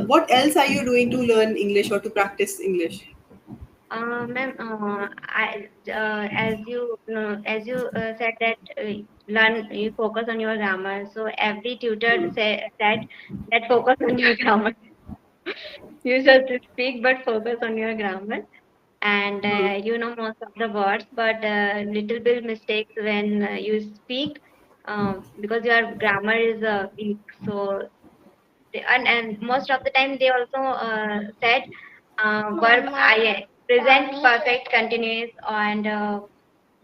What else are you doing to learn English or to practice English? Ma'am, as you said that learn, you focus on your grammar. So every tutor said that focus on your grammar. You just speak, but focus on your grammar. And Hmm. you know most of the words, but little bit mistakes when you speak, because your grammar is weak. So and most of the time they also said verb I present perfect continuous and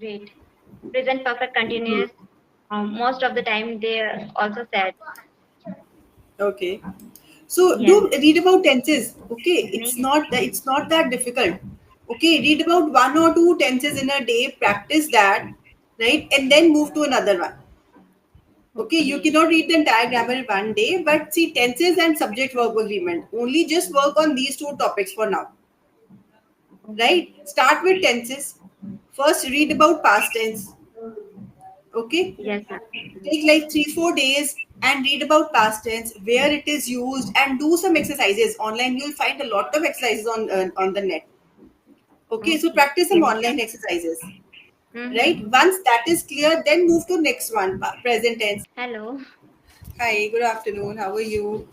wait present perfect Hmm. continuous. Most of the time they also said Okay. So yes. do read about tenses. Okay, it's not that difficult. Okay, read about one or two tenses in a day. Practice that, right, and then move to another one. Okay, you Okay. cannot read the entire grammar in one day, but see tenses and subject verb agreement. Only just work on these two topics for now. Okay. Right? Start with tenses. First, read about past tense. Okay, Yes, ma'am. take like 3 4 days and read about past tense, where it is used, and do some exercises online. You'll find a lot of exercises on the net. Okay, so Okay. practice some online exercises. Right? Mm-hmm. Once that is clear, then move to next one, present tense. Hello. Hi, good afternoon. How are you?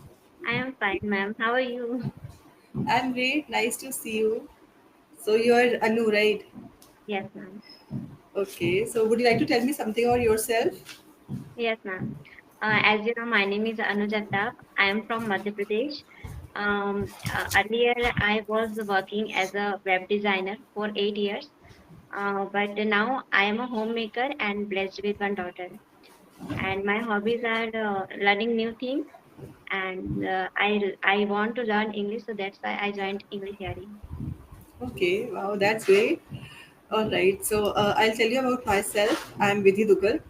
I am fine, ma'am. How are you? I'm great. Nice to see you. So you're Anu, right? Yes, ma'am. Okay. So would you like to tell me something about yourself? Yes, ma'am. As you know, my name is Jagtap. I am from Madhya Pradesh. Earlier, I was working as a web designer for 8 years, but now I am a homemaker and blessed with one daughter. And my hobbies are learning new things, and I want to learn English, so that's why I joined EnglishYaari. Okay. Wow, that's great. All right. So I'll tell you about myself. I'm Vidhi Duggal.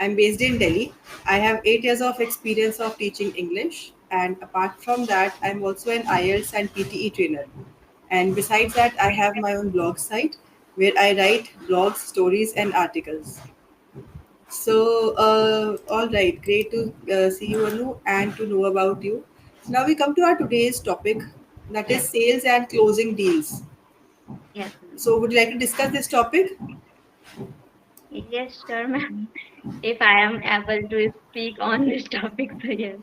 I'm based in Delhi. I have 8 years of experience of teaching English, and apart from that, I'm also an IELTS and PTE trainer. And besides that, I have my own blog site where I write blogs, stories, and articles. So, all right, great to see you, Anu, and to know about you. So now we come to our today's topic, that is sales and closing deals. Yes, ma'am. So, would you like to discuss this topic? Yes, sure, ma'am. If I am able to speak on this topic, so yes.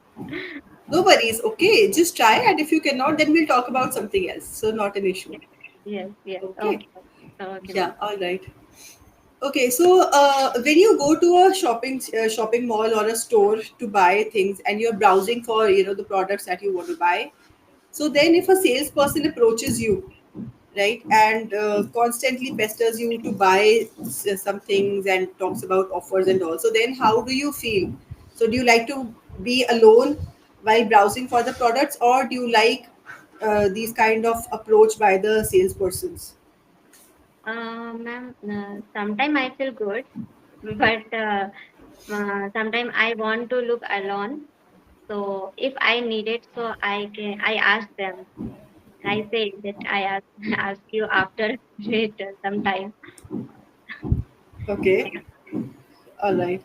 No worries, okay, just try, and if you cannot, then we'll talk about something else. So, not an issue. Yes, yes, yes. Okay, Okay, okay, yeah, ma'am. all right. Okay, so when you go to a shopping mall or a store to buy things, and you're browsing for the products that you want to buy, so then if a salesperson approaches you, right, and constantly pesters you to buy some things and talks about offers and all, so then how do you feel? So do you like to be alone while browsing for the products, or do you like these kind of approach by the salespersons? Ma'am, sometimes I feel good, but sometimes I want to look alone. So if I need it, so I ask them. I say that I ask ask you after later sometime. Okay, all right.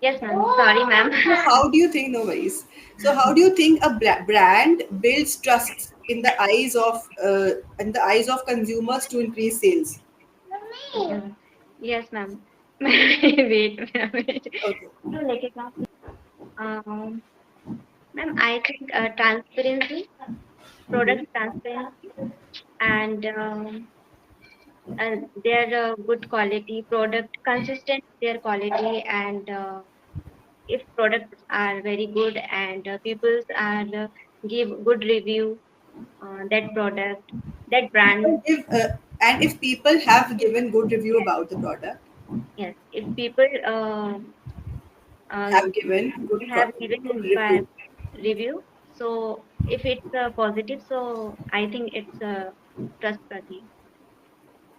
Yes, ma'am. Sorry, ma'am. So how do you think, no worries. So how do you think a brand builds trust in the eyes of consumers to increase sales? Yes, ma'am. Wait, wait. Okay. No, like it, ma'am. Um, Ma'am, I think transparency, product transparency, and their good quality product, consistent their quality, and if products are very good and people are give good review, that product, that brand. And if people have given good review about the product, Yes, if people uh, have given have given good review. review, so if it's positive, so I think it's trustworthy.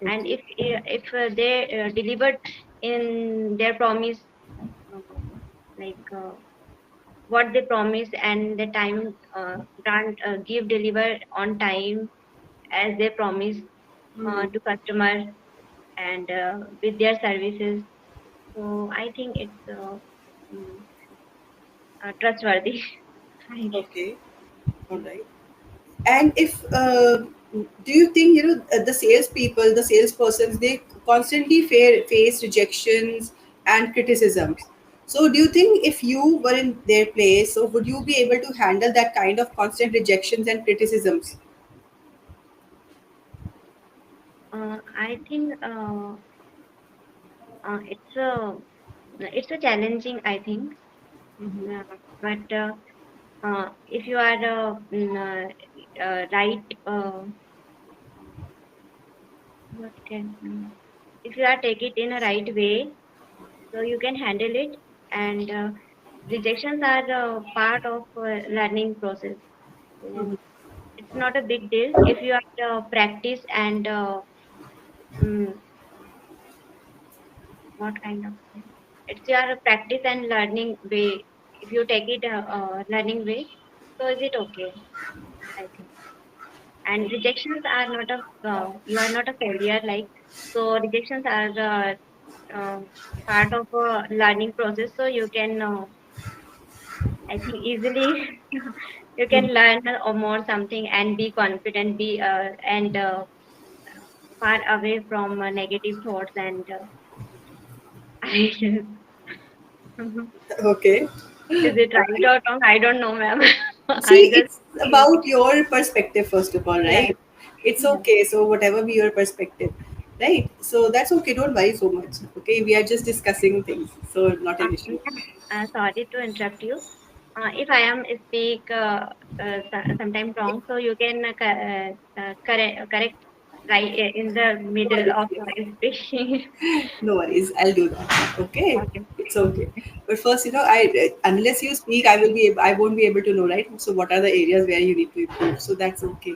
And Okay. if they delivered in their promise, uh, like what they promise and the time, grant give deliver on time as they promise Hmm. to customer, and with their services, so I think it's mm, trustworthy. I guess. Okay. All right. And if do you think the salespeople, the salespersons, they constantly face rejections and criticisms? So do you think if you were in their place, so would you be able to handle that kind of constant rejections and criticisms? I think it's a challenging, I think, uh, but if you are right, what can if you are take it in a right way, so you can handle it, and rejections are part of learning process. So it's not a big deal if you are practice and what kind of thing? It's your practice and learning way. If you take it learning way, so is it okay? I think. And rejections are not a you are not a failure. Like, so rejections are uh, part of a learning process. So you can I think easily you can learn or more something and be confident, be and far away from negative thoughts and ideas. Okay. Is it All right right. or wrong? I don't know, ma'am. See, I just it's speaking. about your perspective, first of all, Yes, right? It's yes. okay. So, whatever be your perspective, right? So, that's okay. Don't worry so much. Okay. We are just discussing things. So, not an issue. Ma'am, sorry to interrupt you. If I am speak sometime wrong, so you can correct right in the No middle worries. of speaking. No worries. I'll do that. Okay. Okay. It's okay. But first, I unless you speak, I won't be able to know, right? So, what are the areas where you need to improve? So that's okay,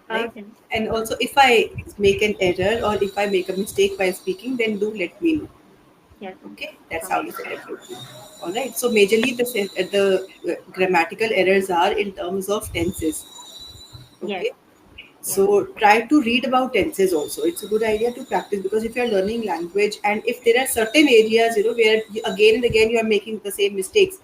right? Okay. And also, if I make an error or if I make a mistake while speaking, then do let me know. Yes, ma'am. Okay, that's how you Okay. set it. All right. So majorly the grammatical errors are in terms of tenses. Yes. Okay. Yes. So try to read about tenses also. It's a good idea to practice because if you're learning language and if there are certain areas where again and again you are making the same mistakes,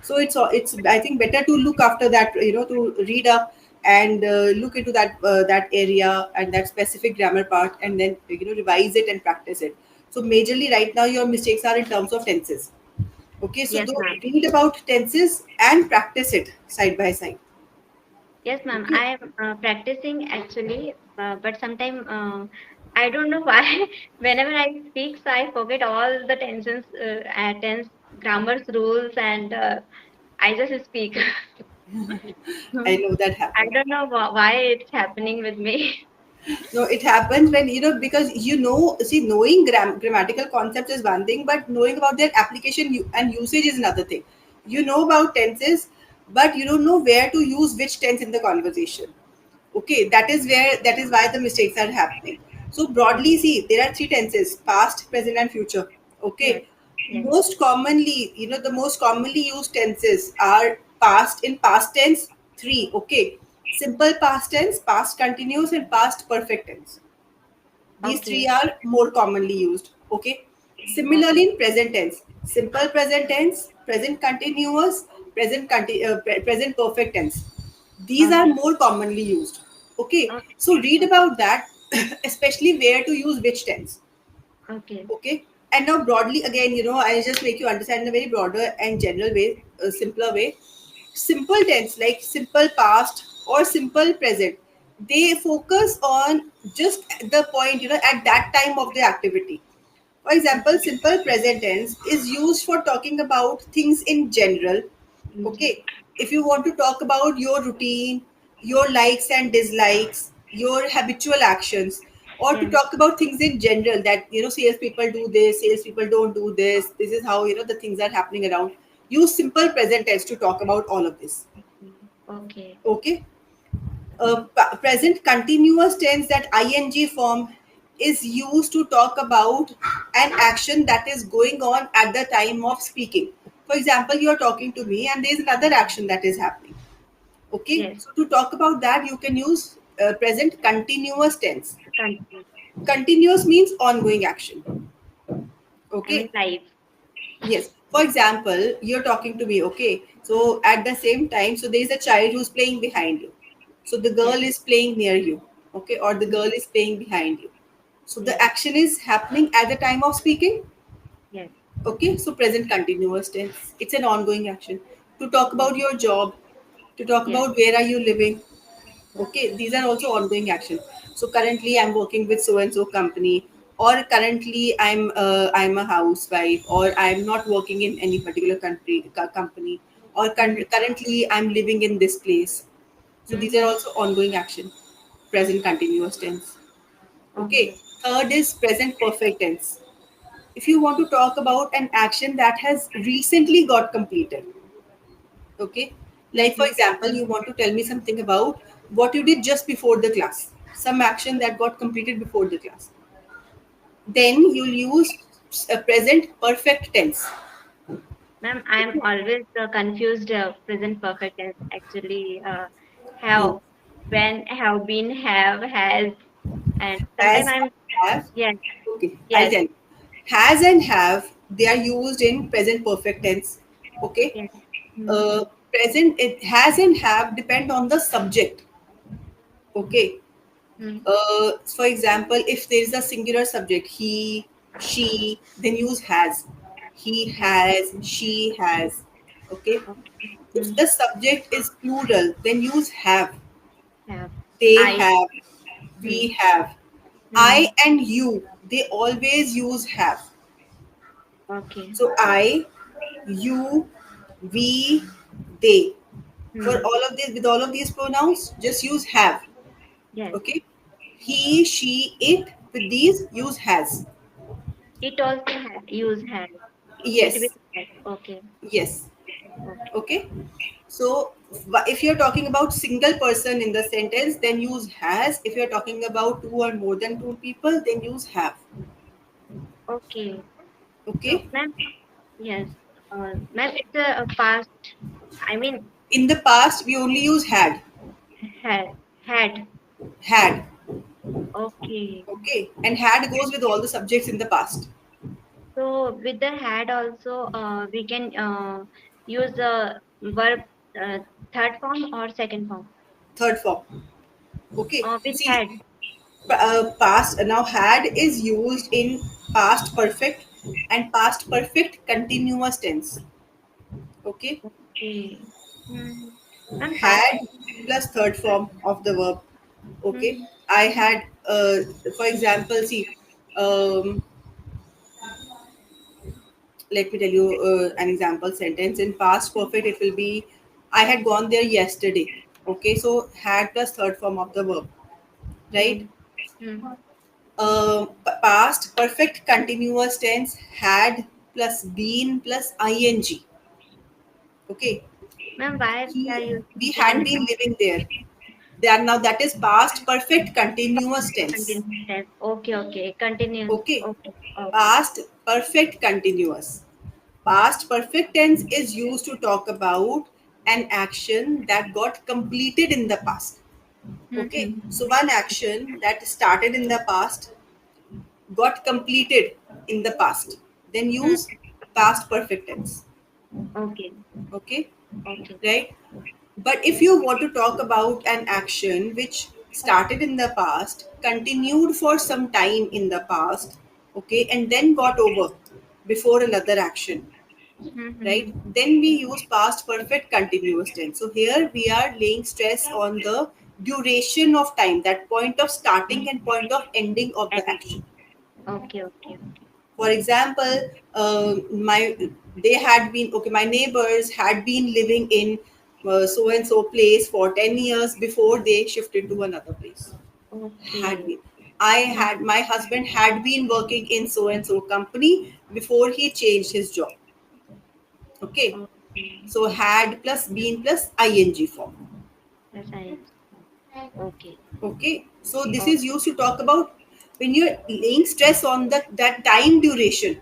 so it's I think better to look after that, to read up and look into that area and that specific grammar part and then revise it and practice it. So majorly right now your mistakes are in terms of tenses. Okay, so Yes, do ma'am. read about tenses and practice it side by side. Yes, ma'am. Okay. I am practicing actually, but sometimes I don't know why. Whenever I speak, so I forget all the tense, grammars, rules, and I just speak. I know that I happens. don't know why it's happening with me. No, it happens when because see, knowing grammatical concepts is one thing, but knowing about their application and usage is another thing. You know about tenses, but you don't know where to use which tense in the conversation. Okay, that is why the mistakes are happening. So broadly, see, there are three tenses: past, present, and future. Yes, Okay, yes, most commonly, the most commonly used tenses are past in past tense, three. Okay, simple past tense, past continuous, and past perfect tense. These three okay, are more commonly used. Okay. okay, Similarly, in present tense, simple present tense, present continuous, present perfect tense. These are okay, more commonly used. Okay. okay, So read about that, especially where to use which tense. okay, Okay. And now broadly again, I'll just make you understand in a very broader and general way, a simpler way. Simple tense like simple past or simple present, they focus on just the point, at that time of the activity. For example, okay. simple present tense is used for talking about things in general. Mhm. Okay, if you want to talk about your routine, your likes and dislikes, your habitual actions, or to Yes, talk about things in general, that salespeople do this, salespeople don't do this, this is how the things are happening around. Use simple present tense to talk about all of this. okay, Okay. Present continuous tense, that ing form, is used to talk about an action that is going on at the time of speaking. For example, you are talking to me and there is another action that is happening. Okay, yes. so to talk about that you can use present continuous tense. Continue. Continuous means ongoing action. I mean Okay. life. Yes. For example, you're talking to me, okay? So at the same time, so there is a child who's playing behind you. So the Yes. girl is playing near you, okay? Or the Mm. girl is playing behind you. So the Yes. action is happening at the time of speaking, Yes. okay? So present continuous tense. It's an ongoing action. To talk Yes. about your job, to talk Yes. about where are you living, okay, these are also ongoing action. So currently I'm working with so and so company, or currently I'm a housewife, or I'm not working in any particular company, or Mm. currently I'm living in this place. So these are Mm-hmm. also ongoing action, present continuous tense. Okay, Okay. third is present perfect tense. If you want to talk about an action that has recently got completed, okay, like for Mm-hmm. example, you want to tell me something about what you did just before the class, some action that got completed before the class, then you'll use a present perfect tense. Ma'am, I'm always confused present perfect tense actually Hmm. have, when, have been, have, has, and sometimes Has I'm, and have, yes, okay, I'll yes, tell you. Has and have, they are used in present perfect tense, okay. yes. Mm, Present, it has and have depend on the subject, okay. mm, For example, if there is a singular subject, he, she, then use has. He yes, has, she has. Okay. okay. If Mm, the subject is plural, then use have. have. They I, have, mm, we have. I mm, and you, they always use have. okay. So I, you, we, they. For Mm, all of this, with all of these pronouns, just use have. yes. Okay. He, she, it, with these, use has. It also use has. It will Yes, has. Okay. yes. Okay. Okay. So if you're talking about single person in the sentence, then use has. If you're talking about two or more than two people, then use have. Okay. So, Okay. ma'am, yes. Ma'am, it's a past. I mean, In the past, we only use had. had. Had. Okay. Okay. And had goes with all the subjects in the past. So with the had also, we can use the verb uh, third form or second form. Third form. Okay. With See, had. past now had is used in past perfect and past perfect continuous tense. Okay. Okay. Mm. And past. Had plus third form of the verb. Okay, Mm-hmm. I had, for example, see, um, let me tell you an example sentence. In past perfect, it will be I had gone there yesterday. Okay, so had plus third form of the verb, right? Mm. Mm. Past perfect continuous tense, had plus been plus ing. Okay, Ma'am, why we are he, we using had been been living there. They are now, that is past perfect continuous tense. continuous tense? Okay, okay. Continuous. Okay, Okay, okay. past perfect continuous. Past perfect tense is used to talk about an action that got completed in the past. Okay, Mm-hmm. so one action that started in the past got completed in the past. Then use past perfect tense. Okay, Okay, okay. right? But if you want to talk about an action which started in the past, continued for some time in the past, okay, and then got over before another action, right? Mm-hmm. Then we use past perfect continuous tense. So here we are laying stress on the duration of time, that point of starting and point of ending of the And action. okay, okay, okay. For example, my they had been, okay, my neighbors had been living in so and so place for 10 years before they shifted to another place. Had Okay. been, I had, my husband had been working in so and so company before he changed his job. Okay, Okay. so had plus been plus ing form. Yes, I. Okay. Okay, so this Okay. is used to talk about when you're laying stress on that time duration.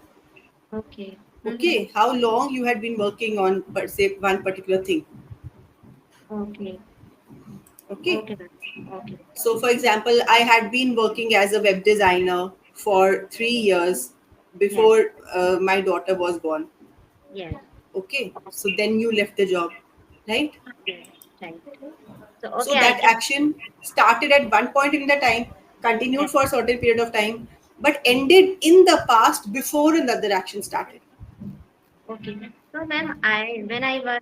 Okay. Mm-hmm. Okay, how long you had been working on, per se, one particular thing. Okay. Okay, Okay, ma'am. Okay. so for example, I had been working as a web designer for 3 years Yes. before my daughter was born. Yes. Okay, so then you left the job, right? Okay. Right. So So okay, I that can. action started at one point in the time, Yes. continued for a certain period of time, but ended in the past before another action started. Okay. So, ma'am, I when I was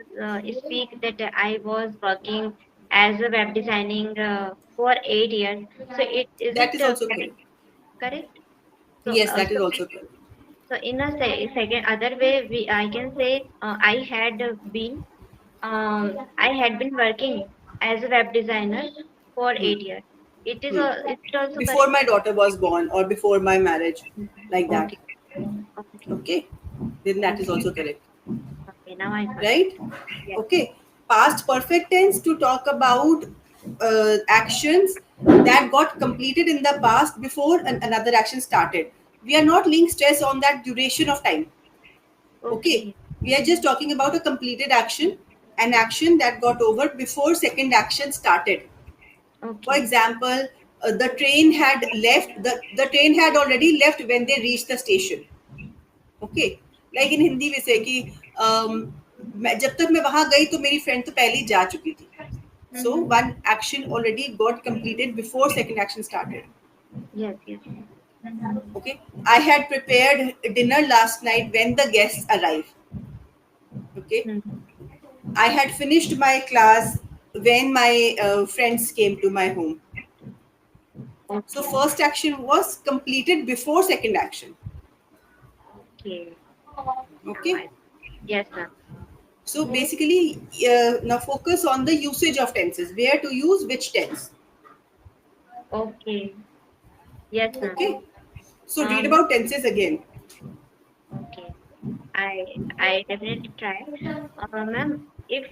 speak that I was working as a web designing for 8 years. So, it is That it is also correct? correct. Correct? So, Yes, that is also correct. so in a second other way, I can say I had been working as a web designer for Hmm. 8 years. It is Hmm. is it also Before correct? my daughter was born or before my marriage, like that. Okay. Okay. Okay, then that is Okay. also correct, Okay. Now I got it. right? Yes. Okay, past perfect tense to talk about actions that got completed in the past before another action started. We are not laying stress on that duration of time. Okay, Okay. we are just talking about a completed action, an action that got over before second action started. For Okay. example, the train had left. The train had already left when they reached the station. Okay like in Hindi में से कि जब तक मैं वहां गई तो मेरी फ्रेंड तो पहले ही जा चुकी थी. So Mm-hmm. one action already got completed before second action started. Yes. Yes. Okay, I had prepared dinner last night when the guests arrived. Okay, Mm-hmm. I had finished my class when my friends came to my home. So Okay. first action was completed before second action. Okay. Now Okay, I. Yes, ma'am. so basically now focus on the usage of tenses, where to use which tense. Okay. Yes, ma'am. Okay, so read Um. about tenses again. Okay. I definitely try. Ma'am, if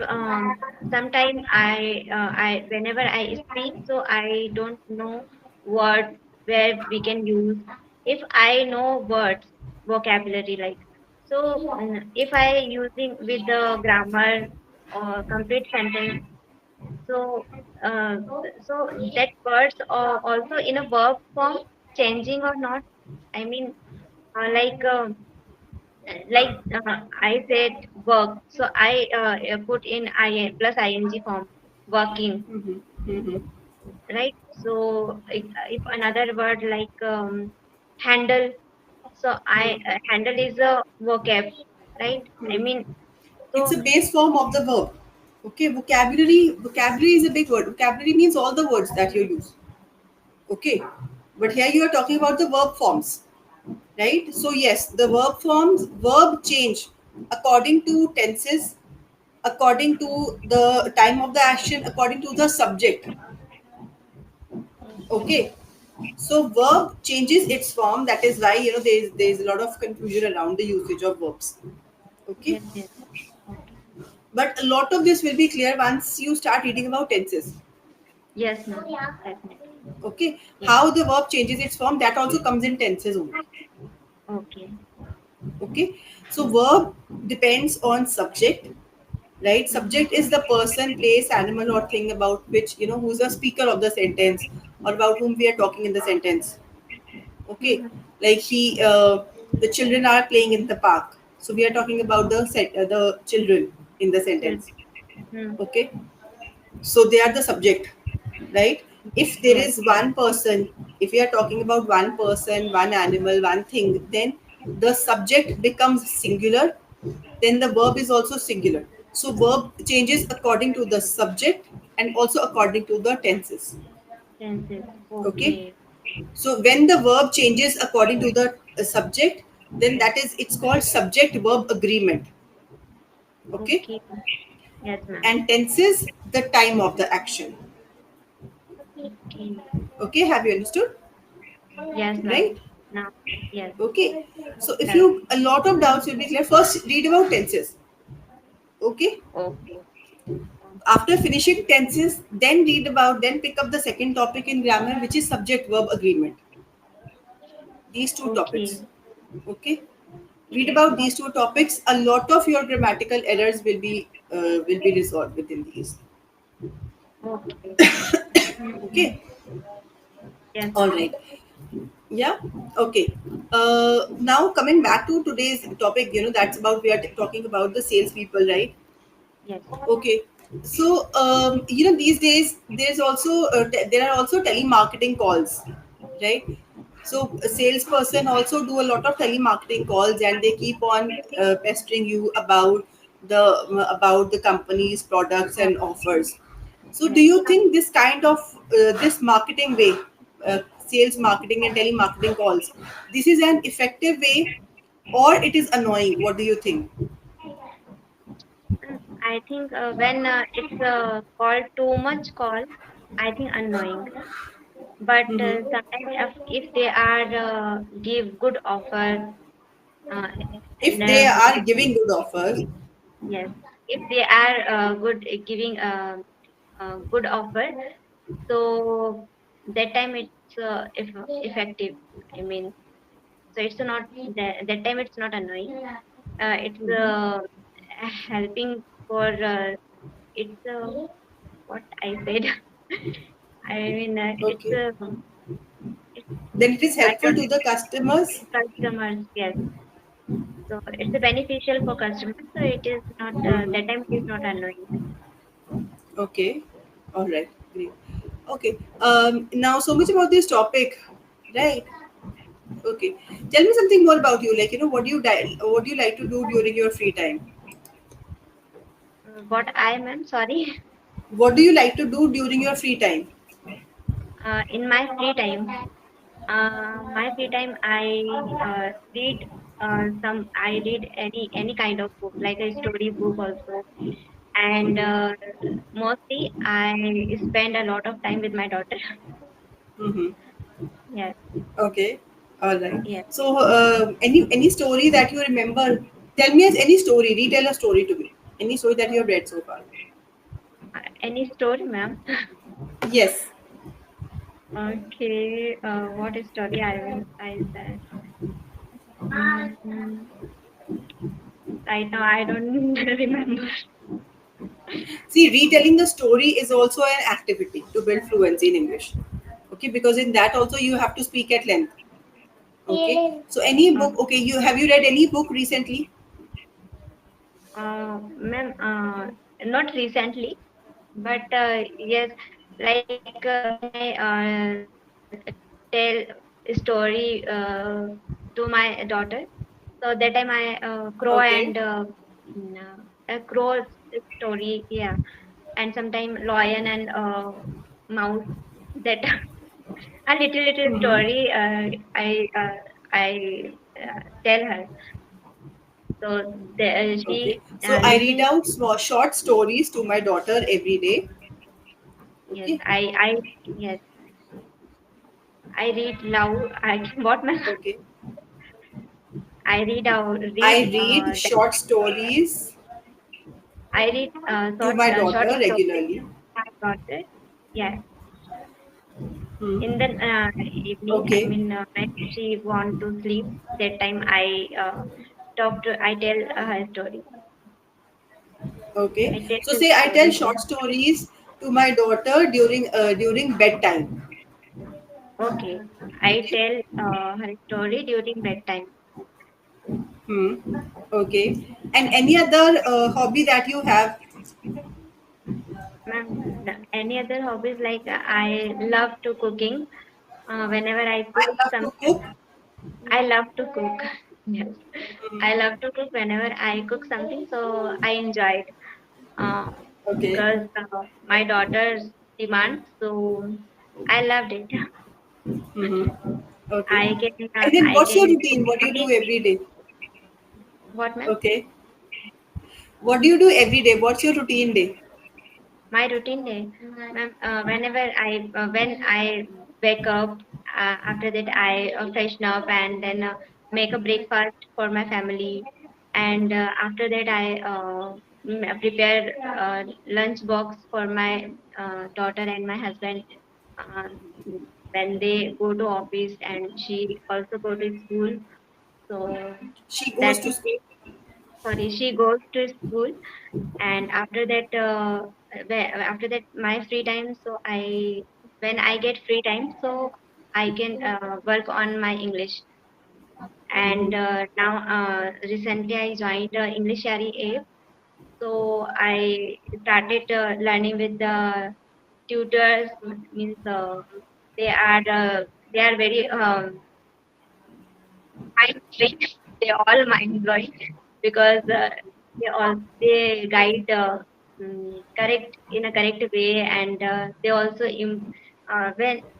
sometime I whenever I speak, so I don't know words where we can use. If I know words, vocabulary like so, if I using with the grammar or complete sentence, so uh, so that words are also in a verb form changing or not. I mean, I said work, so I put in I plus ing form working, Mm-hmm. Mm-hmm. right? So if another word like handle, so I handle is a vocab, right? I mean, It's so a base form of the verb. Okay, vocabulary is a big word. Vocabulary means all the words that you use. Okay, but here you are talking about the verb forms, right? So yes, the verb forms, verb change according to tenses, according to the time of the action, according to the subject. Okay, so verb changes its form. That is why there's a lot of confusion around the usage of verbs. Okay, yes, yes, okay, but a lot of this will be clear once you start reading about tenses. yes, ma'am, definitely, Okay, yes, how the verb changes its form, that also comes in tenses only. okay, Okay, so verb depends on subject, right? mm-hmm. Subject is the person, place, animal, or thing about which who's the speaker of the sentence, or about whom we are talking in the sentence. Okay, Mm-hmm. like the children are playing in the park, so we are talking about the children in the Sure. sentence. Mm. Okay, so they are the subject, right? If there Yes, is one person, if we are talking about one person, one animal, one thing, then the subject becomes singular, then the verb is also singular. So verb changes according to the subject and also according to the tenses. tenses, Okay, okay, so when the verb changes according to the subject, then it's called subject verb agreement. Okay, okay, yes, ma'am, and tenses the time of the action. okay, Okay, have you understood? yes, ma'am, Right? now, yes, Okay, so if correct, you a lot of doubts will be clear. First, read about tenses. Okay, okay, after finishing tenses, then pick up the second topic in grammar, which is subject verb agreement. These two okay, topics. Okay, read yes, about ma'am. these two topics. A lot of your grammatical errors will be resolved within these. Okay. Okay, Yes, all ma'am. right. Yeah. Okay. Now coming back to today's topic, that's about we are talking about the salespeople, right? Yes. Okay. So these days there are also telemarketing calls, right? So a salesperson also do a lot of telemarketing calls, and they keep on pestering you about the company's products Yes. and offers. So do Yes. you think this kind of this marketing way, sales marketing and telemarketing calls, this is an effective way, or it is annoying? What do you think? I think when it's called too much call, I think annoying. But Mm-hmm. sometimes if they are give good offer and If they are giving good offers. yes, if they are good giving good offer, so that time it's effective. I mean, so it's not that time it's not annoying. It's helping for it's what I said. I mean, Okay. it's Then it is I helpful don't to the customers. customers. Yes, so it's a beneficial for customers. So it is not that time it is not annoying. Okay. All right. Great. Okay. Now, so much about this topic, right? Okay. Tell me something more about you. Like, what do you like to do during your free time? What I am sorry. What do you like to do during your free time? In my free time, I read I read any kind of book like a story book also, and mostly I spend a lot of time with my daughter. Mm-hmm. Yes, Okay. All right. yes. So, any story that you remember? Tell me as any story. Retell a story to me. Any story that you have read so far. Any story, ma'am? Yes. Okay. What story I said? Mm, right now I don't remember. See, retelling the story is also an activity to build fluency in English. Okay, because in that also you have to speak at length. Okay, so any book. Okay, you read any book recently? Ma'am, not recently, but yes, like when I tell a story to my daughter, so that time I crow Okay. and a crow story, yeah, and sometime lion and mouse. That a little Mm-hmm. story I tell her. So Okay. she So I read listening. out small short stories to my daughter every day. Yes, Okay. I yes, I read loud. I what man? Okay. I read out I read read short stories I read to my short daughter stories. regularly. I got it. Yeah, in the Hmm. evening. I Okay. mean, when she want to sleep, that time I I tell her story. Okay. I tell So her say I tell story. short stories to my daughter during bedtime. Okay, I Okay. tell her story during bedtime. Hmm. Okay. And any other hobby that you have? Ma'am, any other hobbies like I love to cooking. Whenever I I cook love to something, cook. I love to cook. Yes, I love to cook. Whenever I cook something, so I enjoy it. Uh, Okay. because my daughter's demand, so I loved it. Mm-hmm. Okay. And then I what's your can routine? What do you do edit. every day? What, ma'am? Okay. What do you do every day? What's your routine day? My routine day, ma'am. Whenever when I wake up, after that I freshen up and then make a breakfast for my family, and after that I prepare lunch box for my daughter and my husband uh, when they go to office, and she also go to school. So She goes that's to school. it. Sorry, she goes to school, and after that my free time, so I when I get free time, so I can work on my English. And now recently I joined EnglishYaari app. So I started learning with the tutors. Means they are they are very mind trick. They all mind blowing because they guide correct in a correct way, and they also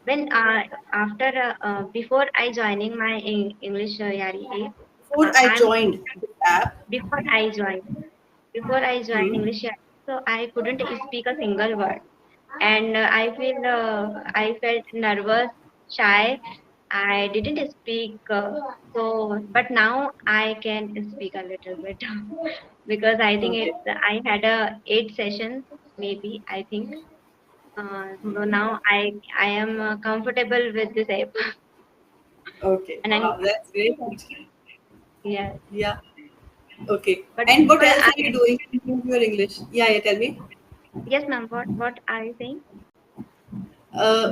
when after before I joining my English Yari app, Before I I'm joined the app. before I joined before I joined Hmm. English Yari, so I couldn't speak a single word, and I felt nervous, shy. I didn't speak but now I can speak a little bit because I think Okay. I had a 8 sessions maybe I think. So Hmm. now I am comfortable with this app Okay. and I'm Wow, that's great. yeah. Yeah. Okay. But And what before else I are you doing to improve your English? Yeah, yeah. Tell me. yes ma'am, what are you saying?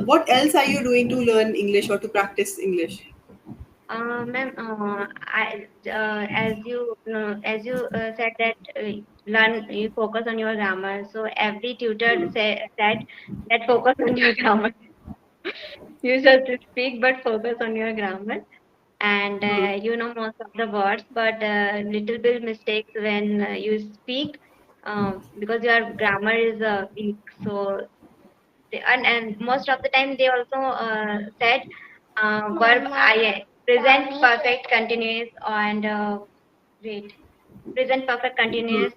What else are you doing to learn English or to practice English? Ma'am, as you said that learn, you focus on your grammar. So every tutor said that focus on your grammar. You just speak, but focus on your grammar. And Hmm. you know most of the words, but little bit mistakes when you speak because your grammar is weak. So and most of the time they also said verb I present perfect continuous and wait present perfect Hmm. continuous.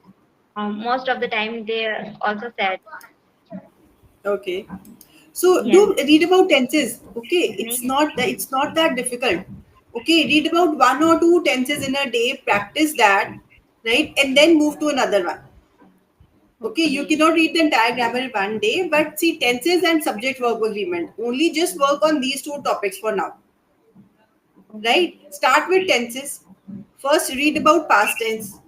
Most of the time they also said Okay. So yes. do read about tenses. Okay, it's not that difficult. Okay, read about one or two tenses in a day. Practice that, right, and then move to another one. Okay, you Okay. cannot read the entire grammar in one day, but see tenses and subject verb agreement. Only just work on these two topics for now. Right? Okay. Start with tenses. First, read about past tense.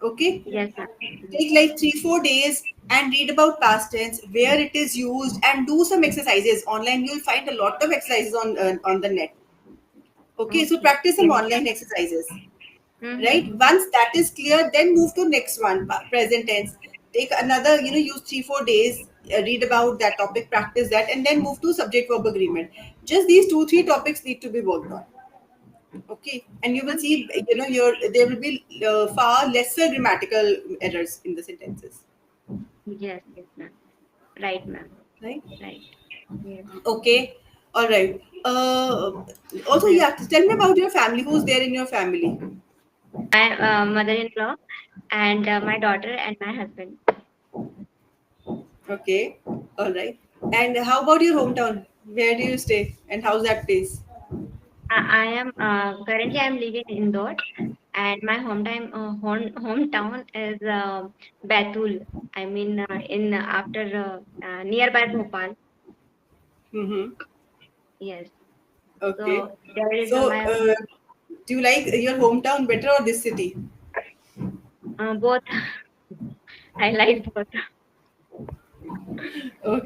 Okay, Yes ma'am. take like 3 4 days and read about past tense, where it is used, and do some exercises online. You'll find a lot of exercises on the net. Okay, so Okay. practice some Yes. online exercises. Right, Mm-hmm. once that is clear, then move to next one, present tense. Take another, use 3 4 days, read about that topic, practice that, and then move to subject verb agreement. Just these 2 3 topics need to be worked on. Okay, and you will see, your there will be far lesser grammatical errors in the sentences. Yes. Yes ma'am. Right ma'am. Right. Right. Yes. Okay. All right. Also, Yes. yeah, tell me about your family. Who's there in your family? My mother-in-law and my daughter and my husband. Okay. All right. And how about your hometown? Where do you stay? And how's that place? I am currently I'm living in Indore, and my hometown is Batul. I mean, in after nearby Bhopal. Mm-hmm. Yes. Okay. So there is So, my do you like your hometown better or this city? both. I like both. Okay.